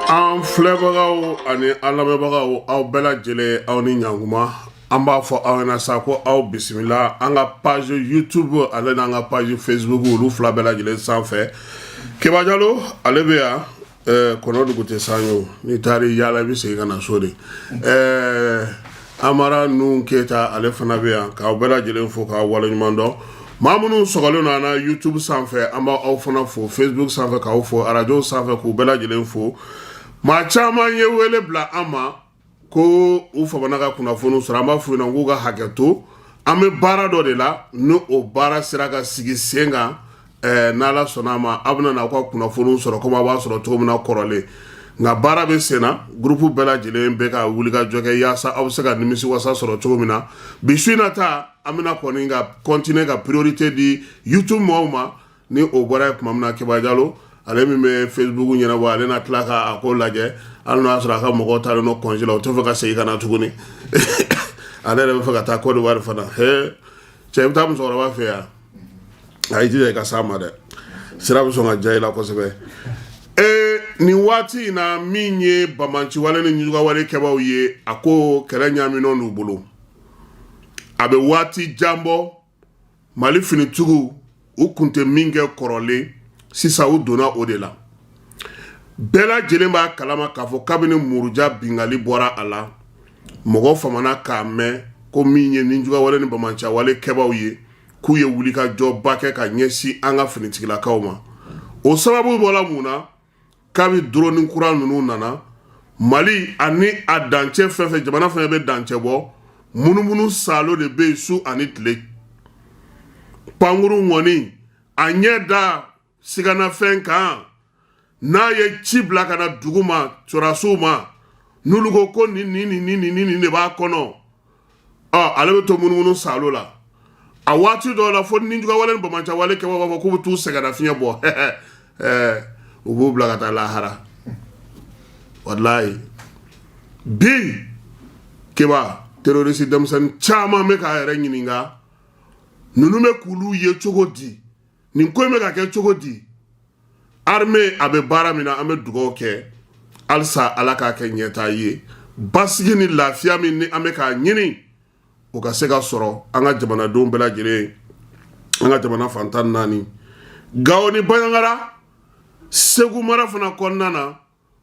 An filɛbagaw ani an lamɛnbagaw aw bɛɛ lajɛlen aw ni ɲankuma an b'a fɔ aw ɲɛna sa ko aw bisimila an ka page YouTube ale n'an ka page Facebook olu fila bɛɛ lajɛlen sanfɛ Keba Jalo ale bɛ yan Kɔnɔdugu tɛ sanyo ni taari yaala i bɛ segin ka na so de Amara Nuhu Keyita ale fana bɛ yan k'aw bɛɛ lajɛlen fo k'aw waleɲuman dɔn maa minnu sɔgɔlen don an na YouTube sanfɛ an b'aw fana fo Facebook sanfɛ k'aw fo radio sanfɛ k'u bɛɛ lajɛlen fo maa caman ye wele bila an ma ko u famana ka kunnafoniw sɔrɔ an b'a f'u ɲɛna k'u ka hakɛ to an bɛ baara dɔ de la ni o baara sera ka sigi sen kan n'Ala sɔnna a ma a bɛna n'aw ka kunnafoniw sɔrɔ komi a b'a sɔrɔ cogo min na kɔrɔlen nka baara bɛ sen na groupe bɛɛ lajɛlen bɛ ka wuli ka jɔ kɛ yaasa aw bɛ se ka nimisiwasa sɔrɔ cogo min na bi su in na ta an bɛna kɔni ka continuer ka priorité di YouTube mɔgɔw ma ni o bɔra yen tuma min na Keba Jalo ale min bɛ Facebook ɲɛnabɔ ale na tila ka ko lajɛ hali n'o y'a sɔrɔ a ka mɔgɔw taalen no congé la o tɛ fɛ ka segin ka na tuguni ale yɛrɛ bɛ fɛ ka taa Côte d'Ivoire fana cɛ i bɛ taa musokɔrɔba fɛ yan a y'i jija i ka s'a ma dɛ sira bɛ sɔn ka diya i la kosɛbɛ nin waati in na min ye bamanciwale ni ɲugawale kɛbaaw ye a ko kɛlɛ ɲaminɛ n'u bolo a bɛ waati jan bɔ Mali finitigiw u kun tɛ min kɛ kɔrɔlen sisan u donna o de la bɛɛ lajɛlen b'a kalama k'a fɔ kabini Muruja bingali bɔra a la mɔgɔ famana k'a mɛn ko min ye ninjugawale ni bamanciwale kɛbaaw ye k'u ye wulikajɔba kɛ ka ɲɛsin an ka finitigilakaw ma o sababu bɔra mun na kabi drone kura ninnu nana Mali ani a dancɛ fɛn fɛn jamana fɛn bɛ dancɛ bɔ munumunu salo de bɛ yen su ani tile pankuru ŋɔni a ɲɛ da siganafɛn kan n'a ye ci bila ka na dugu ma sɔrasiw ma n'olu ko ko nin de b'a kɔnɔ ale bɛ to munumunu salo la a waati dɔw la fo ninjugawale ni bamanciwale kɛbaaw b'a fɔ k'u bɛ t'u sɛgɛnnafiɲɛ bɔ u b'u bila ka taa lahara walayi bi Keba terroriste denmisɛnnin caman bɛ k'a yɛrɛ ɲininka ninnu bɛ k'olu ye cogo di nin ko in bɛ ka kɛ cogo di armée a bɛ baara min na an bɛ dugawu kɛ halisa Ala k'a kɛ ɲɛtaa ye basigi ni lafiya min ni an bɛ k'a ɲini o ka se ka sɔrɔ an ka jamanadenw bɛɛ lajɛlen an ka jamana fantan naani Gao ni Baɲaŋara Segu mara fana kɔnɔna na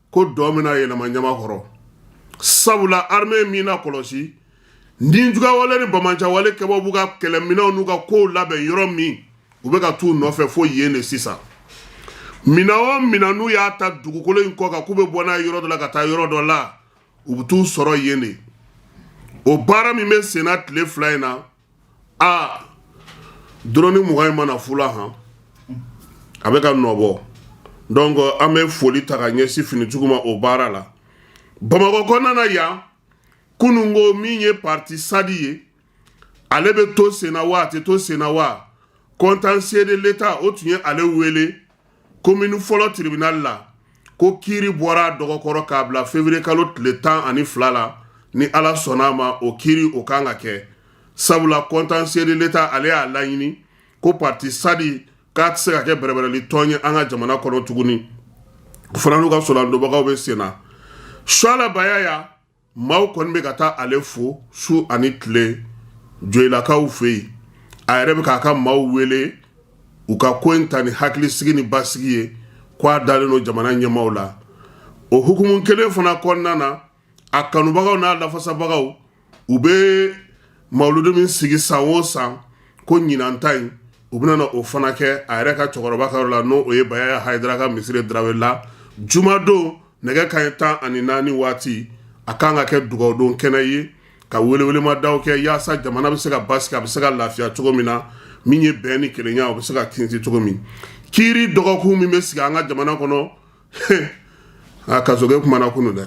ko dɔ mina yɛlɛma ɲamakɔrɔ sabula armée min na kɔlɔsi ninjugawale ni bamanciwale kɛbaaw b'u ka kɛlɛminɛnw n'u ka kow labɛn yɔrɔ min u bɛ ka t'u nɔfɛ fo yen de sisan mina o mina n'u y'a ta dugukolo in kɔ kan k'u bɛ bɔ n'a ye yɔrɔ dɔ la ka taa yɔrɔ dɔ la u bɛ t'u sɔrɔ yen de o baara min bɛ sen na tile fila in na drone 20 in mana fula han a bɛ ka nɔbɔ donc an bɛ foli ta ka ɲɛsin finitigiw ma o baara la Bamakɔ kɔnɔna na yan kunungo min ye parti sadi ye ale bɛ to sen na wa a tɛ to sen na wa contentieux de l'État o tun ye ale wele commune fɔlɔ tribunal la ko kiiri bɔra dɔgɔkɔrɔ k'a bila février kalo tile 12 la ni Ala sɔnna a ma o kiiri o kan ka kɛ sabula contentieux de l'État ale y'a laɲini ko parti sadi k'a tɛ se ka kɛ bɛrɛbɛrɛli tɔn ye an ka jamana kɔnɔ tuguni fana n'u ka solandobagaw bɛ sen na Suala Bayaya maaw kɔni bɛ ka taa ale fo su ani tile joyilakaw fɛ yen a yɛrɛ bɛ k'a ka maaw wele u ka ko in ta ni hakilisigi ni basigi ye k'a dalen don jamana ɲɛmaaw la o hukumu kelen fana kɔnɔna na a kanubagaw n'a lafasabagaw u bɛ mawuludu min sigi san o san ko ɲinan ta in u bɛna na o fana kɛ a yɛrɛ ka cɛkɔrɔba ka yɔrɔ la n'o ye Bayaya Hayidara ka misiri Darawele la jumadon nɛgɛ kanɲɛ 14 waati a kan ka kɛ dugawudon kɛnɛ ye ka welewelemadaw kɛ yaasa jamana bɛ se ka basigi a bɛ se ka lafiya cogo min na min ye bɛn ni kelenya o bɛ se ka tinti cogo min kiiri dɔgɔkun min bɛ sigi an ka jamana kɔnɔ kasokɛ kumana kunu dɛ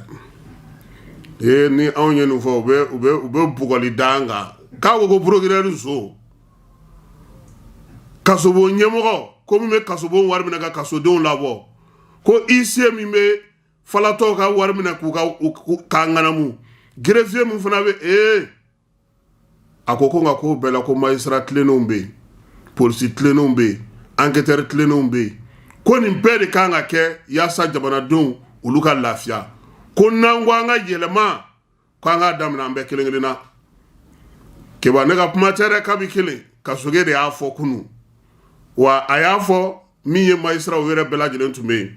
ni anw ye nin fɔ u bɛ bugɔli da an kan k'a ko procureur so kasobo ɲɛmɔgɔ ko min bɛ kasobo wari minɛ ka kasodenw labɔ ko huissier min bɛ falatɔw ka wari minɛ k'a ŋanamu greffier min fana bɛ a ko nka ko bɛɛ la ko magistrat tilennenw bɛ yen polisi tilennenw bɛ yen enquêteur tilennenw bɛ yen ko nin bɛɛ de kan ka kɛ yaasa jamanadenw olu ka lafiya ko n'an ko an ka yɛlɛma ko an k'a daminɛ an bɛɛ kelen kelen na keba ne ka kuma tɛ dɛ kabi kelen Kasoge de y'a fɔ kunu wa a y'a fɔ min ye magistrat u yɛrɛ bɛɛ lajɛlen tun bɛ yen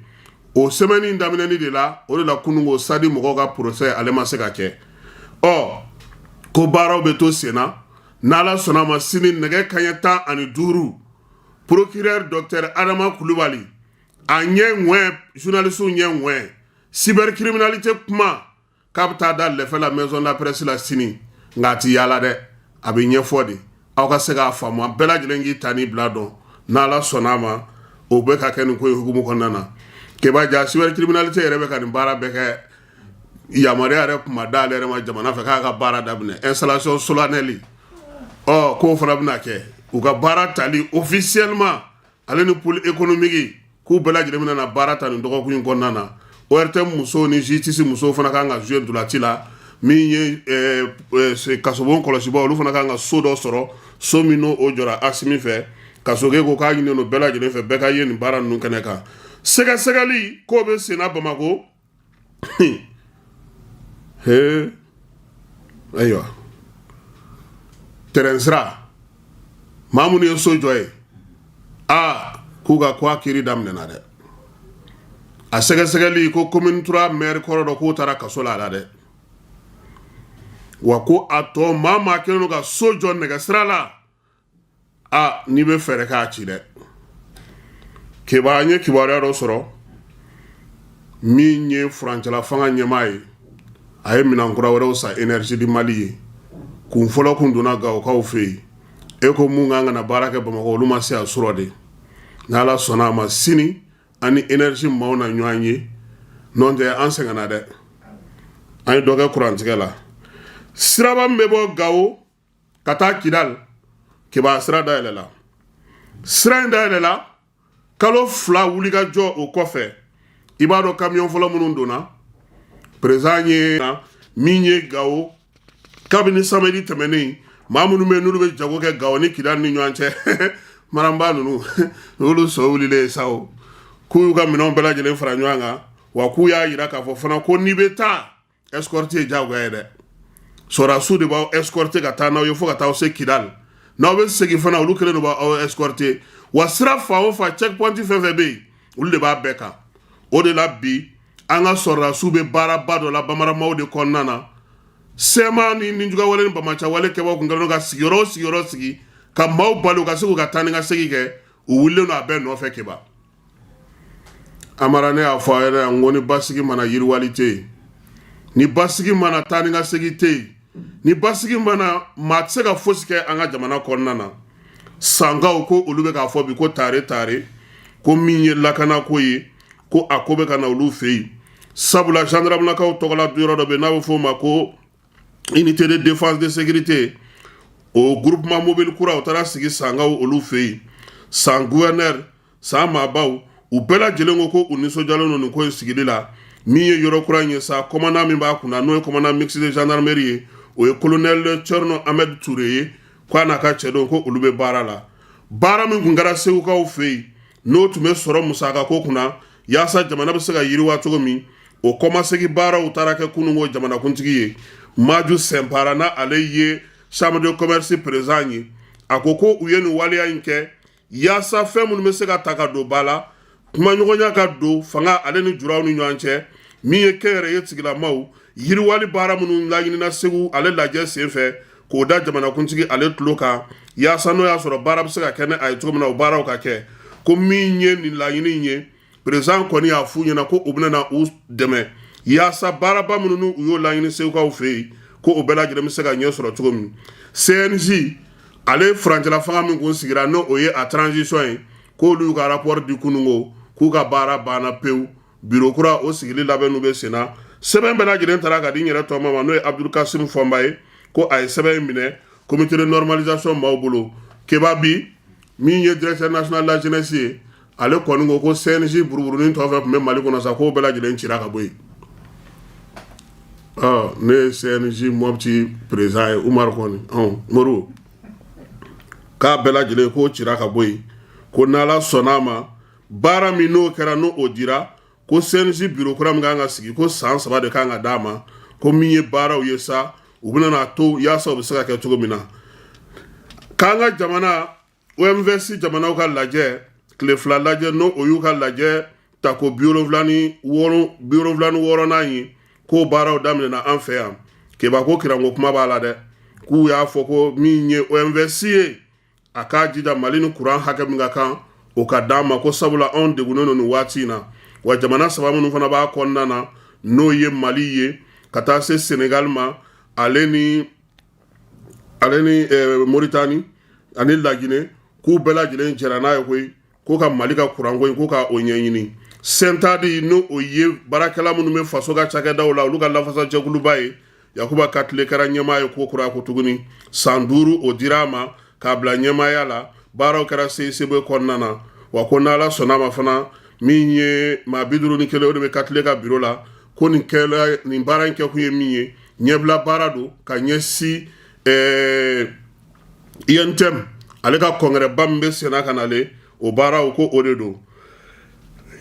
o semaine daminɛni de la o de la kunu ko sadi mɔgɔw ka procès ale ma se ka kɛ ko baaraw bɛ to sen na n'Ala sɔnna ma sini nɛgɛ kanɲɛ 15 procureur docteur Adama Kulubali a ɲɛ ŋɔɛ journalistes ɲɛ ŋɔɛ cybercriminalité kuma k'a bɛ taa da lɛfɛ la maison de la presse la sini nka a ti yaala dɛ a bɛ ɲɛfɔ de aw ka se k'a faamu a bɛɛ lajɛlen k'i ta ni bila dɔn n'Ala sɔnna ma o bɛ ka kɛ nin ko in hukumu kɔnɔna na keba ja cybercriminalité yɛrɛ bɛ ka nin baara bɛɛ kɛ yamaruya yɛrɛ kuma d'ale yɛrɛ ma jamana fɛ k'a ka baara daminɛ installation solennelle k'o fana bɛna kɛ u ka baara tali officiellement ale ni pôle économique k'u bɛɛ lajɛlen bɛna na baara ta nin dɔgɔkun in kɔnɔna na ORTM musow ni justice musow fana kan ka jouer ntolanci la min ye kasobon kɔlɔsibaaw olu fana kan ka so dɔ sɔrɔ so min n'o jɔra Asimi fɛ Kasoge ko k'a ɲininen don bɛɛ lajɛlen fɛ bɛɛ ka ye nin baara ninnu kɛnɛ kan sɛgɛsɛgɛli k'o bɛ sen na Bamako ayiwa terrain sira maa minnu ye so jɔ ye k'u ka ko a kiiri daminɛna dɛ a sɛgɛsɛgɛli ko commune 3 maire kɔrɔ dɔ k'o taara kaso la dɛ wa ko a tɔ maa kelen don ka so jɔ nɛgɛsira la n'i bɛ fɛɛrɛ k'a ci dɛ an ye kibaruya dɔ sɔrɔ min ye furancɛla fanga ɲɛmaa ye a ye minɛn kura wɛrɛw sa énergie di Mali ye kun fɔlɔ kun donna Gawokaw fɛ yen ko mun kan ka na baara kɛ Bamakɔ olu ma se a sɔrɔ de n'Ala sɔnna a ma sini ani énergie maaw na ɲɔgɔn ye n'o tɛ an sɛgɛnna dɛ an ye dɔ kɛ kurantigɛ la siraba min bɛ bɔ Gawo ka taa Kidal keba sira dayɛlɛla sira in dayɛlɛla kalo 2 wulikajɔ o kɔfɛ i b'a dɔn camion fɔlɔ minnu donna président ye min ye Gawo kabini samedi tɛmɛnen maa minnu bɛ n'olu bɛ jago kɛ Gawo ni Kidal ni ɲɔgɔn cɛ maramba ninnu olu sɔ wulilen sa o k'u y'u ka minɛnw bɛɛ lajɛlen fara ɲɔgɔn kan wa k'u y'a jira k'a fɔ fana ko n'i bɛ taa escorte ye diyagoya ye dɛ sɔrɔdasiw de b'aw escorte ka taa n'aw ye fo ka taa se Kidal n'aw bɛ segin fana olu kelen de b'aw escorte wa sira fa o fa checkpoint fɛn fɛn bɛ yen olu de b'a bɛɛ kan o de la bi an ka sɔrɔdasiw bɛ baaraba dɔ la bamaramaw de kɔnɔna na sɛma ni ninjugawale ni bamacawale kɛbaaw kun kɛlen don ka sigiyɔrɔ sigi ka maaw bali u ka se k'u ka taa ni ka segin kɛ u wulilen don a bɛɛ nɔfɛ keba Amara ne y'a fɔ a yɛrɛ yan ko ni basigi mana yiriwali tɛ yen ni basigi mana taa ni ka segin tɛ yen ni basigi mana maa tɛ se ka fosi kɛ an ka jamana kɔnɔna na sangaw ko olu bɛ k'a fɔ bi ko tare ko min ye lakana ko ye ko a ko bɛ ka na olu fɛ yen sabula gendarmelakaw tɔgɔla yɔrɔ dɔ bɛ n'a bɛ f'o ma ko unité de défense de sécurité o groupement mobile kura o taara sigi sangaw olu fɛ yen san gouverneur san maabaw u bɛɛ lajɛlen ko u nisɔndiyalen don nin ko in sigili la min ye yɔrɔ kura in ye sa commandant min b'a kunna n'o ye commandant mixte de gendarmerie ye o ye colonel Tcherno Ahmed Touré ye k'a n'a ka cɛ don ko olu bɛ baara la baara min kun kɛra segukaw fɛ yen n'o tun bɛ sɔrɔ musaka ko kunna yaasa jamana bɛ se ka yiriwa cogo min o kɔmasegi baaraw taara kɛ kununko jamanakuntigi ye Maju Sɛnpara na ale ye chambre de commerce président ye a ko u ye nin waleya in kɛ yaasa fɛn minnu bɛ se ka ta ka don ba la kuma ɲɔgɔnya ka don fanga ale ni juraw ni ɲɔgɔn cɛ min ye kɛnyɛrɛye sigilamaw yiriwali baara minnu laɲinina Segu ale lajɛ sen fɛ k'o da jamanakuntigi ale tulo kan yaasa n'o y'a sɔrɔ baara bɛ se ka kɛ ni a ye cogo min na o baaraw ka kɛ ko min ye nin laɲini in ye président kɔni y'a f'u ɲɛna ko u bɛna na u dɛmɛ yaasa baaraba minnu u y'o laɲini segukaw fɛ yen ko o bɛɛ lajɛlen bɛ se ka ɲɛ sɔrɔ cogo min CNJ ale furancɛla fanga min kun sigira n'o o ye a transition ye k'olu y'u ka rapport di kununko k'u ka baara banna pewu bureau kura o sigili labɛnniw bɛ sen na sɛbɛn bɛɛ lajɛlen taara ka di n yɛrɛ tɔma ma n'o ye Abdul Kasim Fɔnba ye ko a ye sɛbɛn in minɛ comité de normalisation maaw bolo keba bi min ye directeur national de la jeunesse ye ale kɔni ko CNJ buruburunin tɔ fɛn tun bɛ Mali kɔnɔ sa k'o bɛɛ lajɛlen cira ka bɔ yen ne ye CNJ Mopti président ye Umaru kɔni Moribo k'a bɛɛ lajɛlen k'o cira ka bɔ yen ko n'Ala sɔnna a ma baara min n'o kɛra n'o dira ko CNG bureau kura min kan ka sigi ko san 3 de kan ka d'a ma ko min ye baaraw ye sa u bɛna n'a to yaasa u bɛ se ka kɛ cogo min na k'an ka jamana OMVS jamanaw ka lajɛ tile 2 lajɛ n'o o y'u ka lajɛ ta ko 76nan ye k'o baaraw daminɛna an fɛ yan keba ko kirango kuma b'a la dɛ k'u y'a fɔ ko min ye OMVS ye a k'a jija Mali ni kuran hakɛ min ka kan o ka d'an ma ko sabula anw degunnen don nin waati in na wa jamana 3 minnu fana b'a kɔnɔna na n'o ye Mali ye ka taa se Senegal ma ale ni Mauritanie ani Laginɛ k'u bɛɛ lajɛlen jɛra n'a ye koyi ko ka Mali ka kuranko in ko ka o ɲɛɲini sentadi n'o o ye baarakɛla minnu bɛ faso ka cakɛdaw la olu ka lafasa jɛkuluba ye Yakuba Katile kɛra ɲɛmaa ye ko kura ko tuguni san 5 o dira a ma k'a bila ɲɛmaaya la baaraw kɛra CICB kɔnɔna na wa ko n'Ala sɔnna ma fana min ye maa 51 o de bɛ Katile ka bureau la ko nin baara in kɛ kun ye min ye ɲɛbila baara don ka ɲɛsi INTM ale ka congrès ba min bɛ senna ka nale o baaraw ko o de don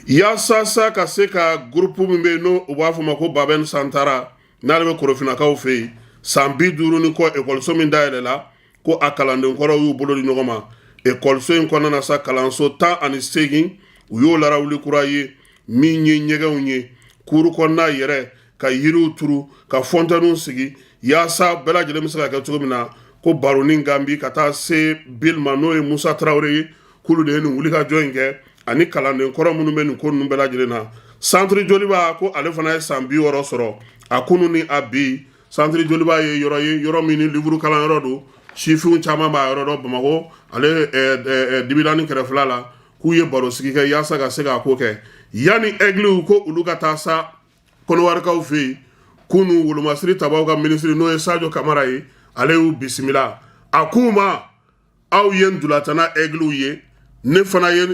yaasa sa ka se ka groupe min bɛ yen n'o u b'a fɔ ma ko Baben Santara n'ale bɛ Korofinakaw fɛ yen san 50 ni kɔ ekɔliso min dayɛlɛla ko a kalanden kɔrɔw y'u bolo di ɲɔgɔn ma ekɔliso in kɔnɔna na sa kalanso 18 u y'o larawuli kura ye min ye ɲɛgɛnw ye kuru kɔnɔna yɛrɛ ka yiriw turu ka fontainɛw sigi yaasa bɛɛ lajɛlen bɛ se ka kɛ cogo min na ko baronin Gambi ka taa se Bilma n'o ye Musa Traoré ye k'olu de ye nin wulikajɔ in kɛ ani kalanden kɔrɔ minnu bɛ nin ko ninnu bɛɛ lajɛlen na centre Joliba ko ale fana ye san 60 sɔrɔ a kunu ni a bi centre Joliba ye yɔrɔ min ni livre kalanyɔrɔ don sifinw caman b'a yɔrɔ dɔn Bamako ale Dibilani kɛrɛfɛla la k'u ye baro sigi kɛ yaasa ka se k'a ko kɛ yanni égliw ko olu ka taa sa Kɔnɔwarikaw fɛ yen kunu wolomasiri tabaw ka ministre n'o ye Sadio Kamara ye ale y'u bisimila a k'u ma aw ye ndulatana égliw ye ne fana ye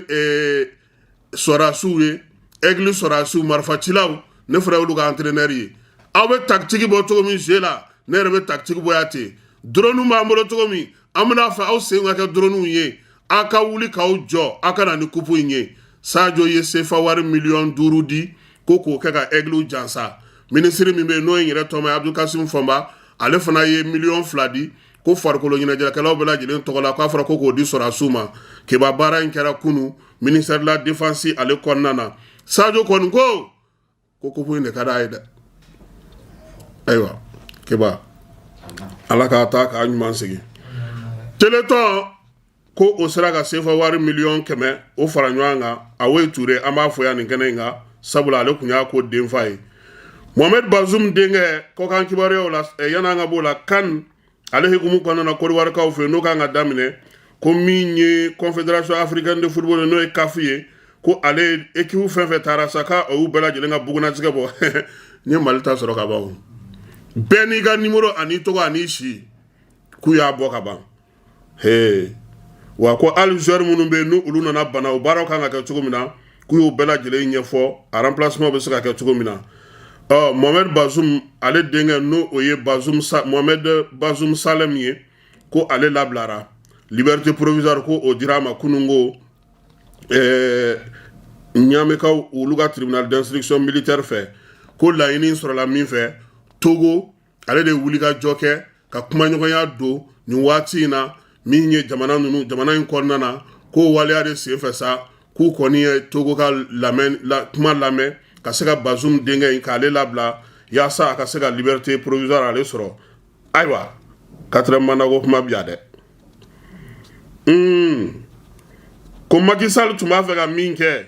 sɔrasiw ye église sɔrasiw marifacilaw ne fana y'olu ka entraîneur ye aw bɛ tactique bɔ cogo min jeu la ne yɛrɛ bɛ tactique bɔ ya ten drone b'an bolo cogo min an bɛna fɛ aw sen ka kɛ drone ye aw ka wuli k'aw jɔ aw ka na ni coupe in ye Sadio ye CFA wari 5 millions di ko k'o kɛ ka égliw jansa ministre min bɛ yen n'o ye n yɛrɛ tɔgɔma ye Abdoukasim Fɔnba ale fana ye 2 millions di ko farikolo ɲɛnajɛkɛlaw bɛɛ lajɛlen tɔgɔ la k'a fɔra ko k'o di sɔrasiw ma keba baara in kɛra kunu ministère de la défense ale kɔnɔna na Sadio kɔni ko coupe in de ka d'a ye dɛ ayiwa keba ala k'a ta k'a ɲuman sigi Téléthon ko o sera ka CFA wari 100 000 000 o fara ɲɔgɔn kan Awoyi Ture an b'a fɔ yan nin kɛnɛ in kan sabula ale kun y'a ko denfa ye Mohamed Bazoum denkɛ kɔkan kibaruyaw la yan'an ka b'o la CAN ale hukumu kɔnɔna na Kɔdiwarikaw fɛ n'o kan ka daminɛ ko min ye Confédération africaine de football n'o ye CAF ye ko ale équipe fɛn fɛn taara sa ka o y'u bɛɛ lajɛlen ka bugunatigɛ bɔ n ye Mali ta sɔrɔ ka ban bɛɛ n'i ka numéro ani tɔgɔ ani si k'u y'a bɔ ka ban wa ko hali joueur minnu bɛ yen n'olu nana bana o baaraw kan ka kɛ cogo min na k'u y'o bɛɛ lajɛlen ɲɛfɔ a remplacement bɛ se ka kɛ cogo min na Mohamed Bazoum ale denkɛ n'o o ye Mohamed Bazoum Salem ye ko ale labilara liberté provisoire ko o dira a ma kunungo Ɲamekaw olu ka tribunal d'instruction militaire fɛ ko laɲini sɔrɔla min fɛ Togo ale de wuli ka jɔ kɛ ka kumaɲɔgɔnya don nin waati in na min ye jamana in kɔnɔna na ko waleya de sen fɛ sa k'u kɔni ye Togo ka kuma lamɛn ka se ka Bazoum denkɛ in k'ale labila yaasa a ka se ka liberté provisoire ale sɔrɔ ayiwa 4 mandago kuma bi yan dɛ ko Macky Sall tun b'a fɛ ka min kɛ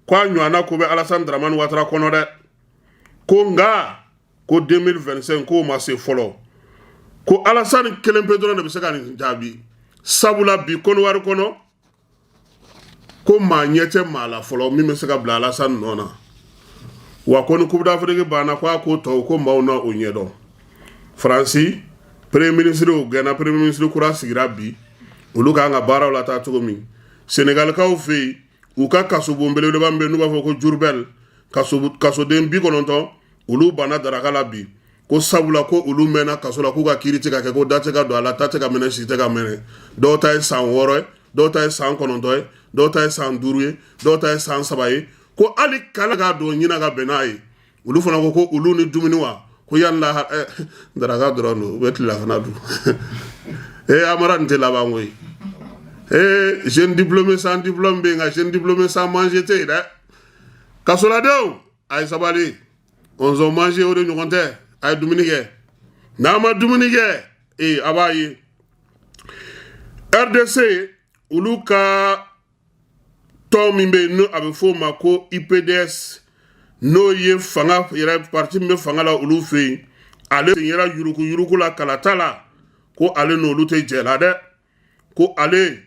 ko a ɲɔgɔnna ko bɛ Alassane Dramane Ouattara kɔnɔ dɛ ko nka ko 2025 k'o ma se fɔlɔ ko Alassane kelen pe dɔrɔn de bɛ se ka nin jaabi sabula bi Kɔnɔwari kɔnɔ ko maa ɲɛ tɛ maa la fɔlɔ min bɛ se ka bila Alassane nɔ na wa ko ni Coupe d'Afrique banna ko a ko tɔw ko maaw na o ɲɛdɔn Faransi premier ministre o Ghana premier ministre kura sigira bi olu kan ka baaraw la taa cogo min Senegalikaw fɛ yen u ka kaso bonbelebeleba min bɛ n'u b'a fɔ ko Diourbel kasoden 90 olu banna daraka la bi ko sabula ko olu mɛnna kaso la k'u ka kiiri tɛ ka kɛ ko da tɛ ka don a la ta tɛ ka minɛ si tɛ ka minɛ dɔw ta ye san 6 ye dɔw ta ye san 9 ye dɔw ta ye san 5 ye dɔw ta ye san 3 ye ko ali kala ga do nyina ga benai ulu fana ko ulu ni dumuni wa ko yalla daraga drono betli la fana du amara nte la bangoy jeune diplômé sans diplôme be nga jeune diplômé sans manger te da kasola dew ay sabali on zo manger o de ñonte ay dumuni ge nama dumuni ge abayi RDC ulu ka to mimbe no abe fo mako IPDS no ye fanga yera parti me fanga la ulu fe ale yera yuruku la kalatala ko ale no lute jela de ko ale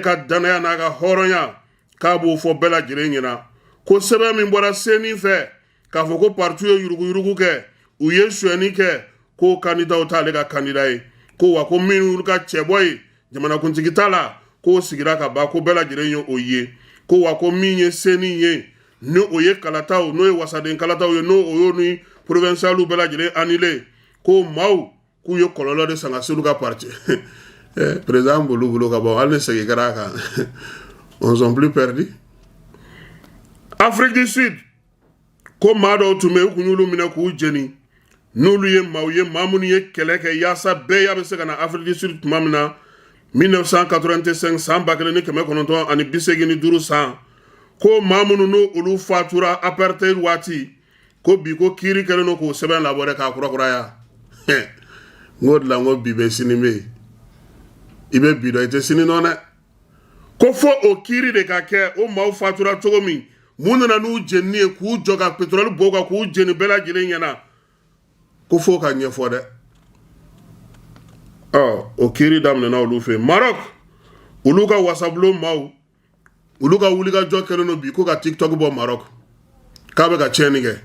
ka danaya na ga horonya ka bo fo bela jire nyina ko sebe min bora seni fe ka fo ko parti yuruku ke u ye shweni ke ko candidat ta le ga candidat ko wa ko min ka cheboy jamana kuntigi tala ko sigira ka ba ko bela jire nyo oye ko wa ko minye seni ye no oye kalatao no e wasaden kalatao ye no oyo ni provincial bela jire anile ko mau ku yo kololo de sanga sulu ka parti président bulu ka bon alne segi karaka on sont plus perdus. Afrique du Sud ko mado tume ku nyulu mina ku jeni nulu ye mauye mamuni ye keleke yasa be ya be segana Afrique du Sud mamina 1985 san bakele ni keme kononton ani bisegi ni duru san ko mamunu no ulu fatura apartheid wati ko bi ko kiri kele no ko seben labore ka kura ya ngod la ngo bibe sinime ibe bido ite sini nona ko fo o kiri de ka ke o ma fatura togomi mununa nu jenni ku joga petrol boga ku jeni bela jile nyana ko fo ka nyefo de o kiri damne na ulu fe Maroc ulu ka wasablo mau ulu ka wuli ka jokere no bi ko ka TikTok bo Maroc ka be ka chenige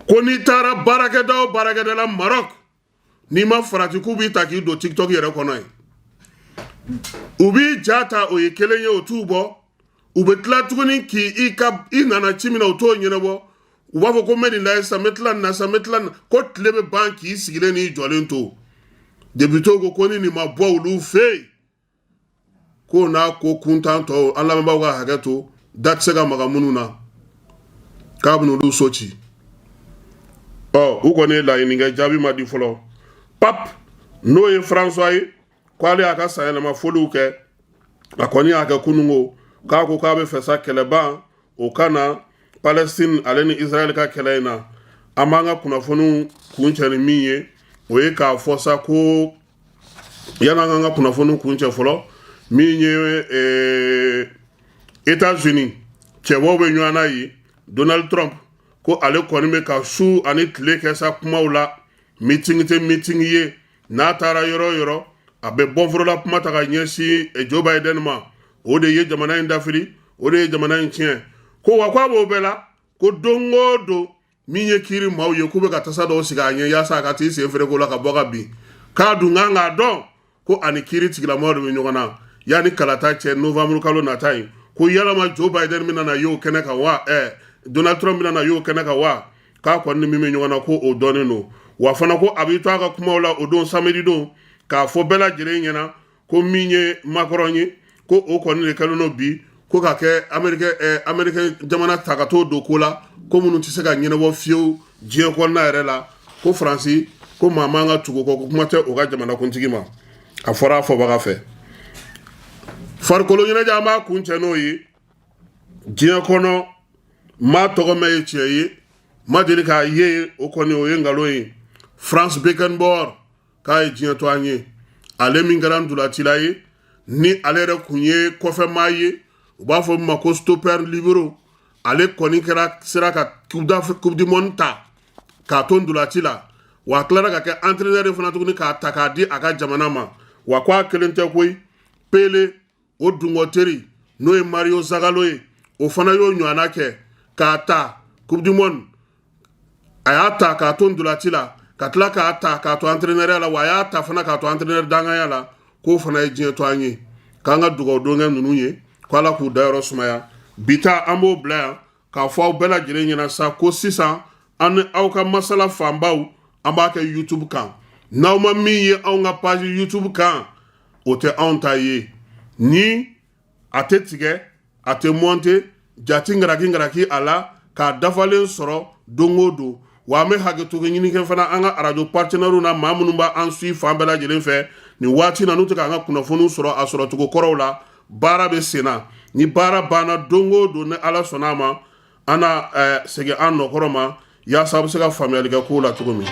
ko ni tara barake da la Maroc ni ma farati ku bi taki do TikTok yere kono ubi jata o yekelenye otubo ubetla tukuni ki inana chimina oto nyenebo ubafo ko medi la sametlan ko tlebe banki sigile ni jolento debito go koni ni mabwa ulu fe ko na ko kuntanto Allah mba wa hagato datsega magamununa kabunu lu sochi uko ne la ininga jabi madi folo pap no ye François kwale aka sayela ma folu ke akoni aka kunungo ka ko ka be fesa keleba o kana Palestine aleni Israel ka kelena amanga kuna fonu kunchani miye o ye ka fosa ko yana nganga kuna fonu kunche folo miye États-Unis chewo be nyana yi Donald Trump ko ale koni me ka su ani tle ke sa kumaula meeting ye na tara yoro abe bonfro la kuma ta nyesi Joe Biden ma o de ye jamana indafiri o de ye jamana intien ko wakwa bo bela ko dongo do minye kiri mawo ye kube ka tasa do siga anye ya sa ka ti se fere ko la ka boga bi ka du nganga don ko ani kiri tigla mo do nyogana yani kalata che November kalo na tai ko yala ma Joe Biden mina na yo keneka wa Donald Trump mina na yo keneka wa ka ko ni mimi nyogana ko o doni no wa fana ko abito aka kuma wala o don samedi do ka fo bela jire nyana ko minye Macron ko o ko ni kalo no bi ko ka ke America jamana takato do ko la ko munu ti se ga nyina wo fiu je ko na ere la ko France ko mama nga tugo ko kuma te o ga jamana kuntigima afora fo baga fe far ko lo nyina jama kunche no yi je ko no ma to go me yi ma diri ka ye o ko ni o ngalo yi France Beckenbauer kai je to anye ale min garan dula tilaye ni ale re kunye ko fe maye uba fo ma ko stopper libero ale koni kera sera ka coupe du monde ta ka ton dula tila wa klara ka ke entraîneur fana tukuni ka takadi aka jamana ma wa kwa kelente koy Pele o dungoteri no e Mario Zagallo o fana yo nyana ke ka ta coupe du monde ayata ka ton dula tila ka tla ka ta ka to entraîneur la wa ya ta fana ka to entraîneur danga yala ko fana e jien to anyi ka nga dugo do ngam nunye kwala ku dairo sumaya bita ambo bla ka fo bela jire nyina sa ko 600 an auka masala fambau amba ke YouTube kan na ma miye on nga page YouTube kan o te ontaye ni ate tige ate monte jati ngaraki a la k'a dafalen sɔrɔ don o don wa an bɛ hakɛto kɛ ɲini kɛ fana an ka arajo partenaires na maa minnu b'an suit fan bɛɛ lajɛlen fɛ nin waati na n'u tɛ k'an ka kunnafoniw sɔrɔ a sɔrɔcogo kɔrɔw la baara bɛ sen na ni baara banna don o don ni ala sɔnna a ma an na segin an nɔkɔrɔ ma yaasa a bɛ se ka faamuyali kɛ kow la cogo min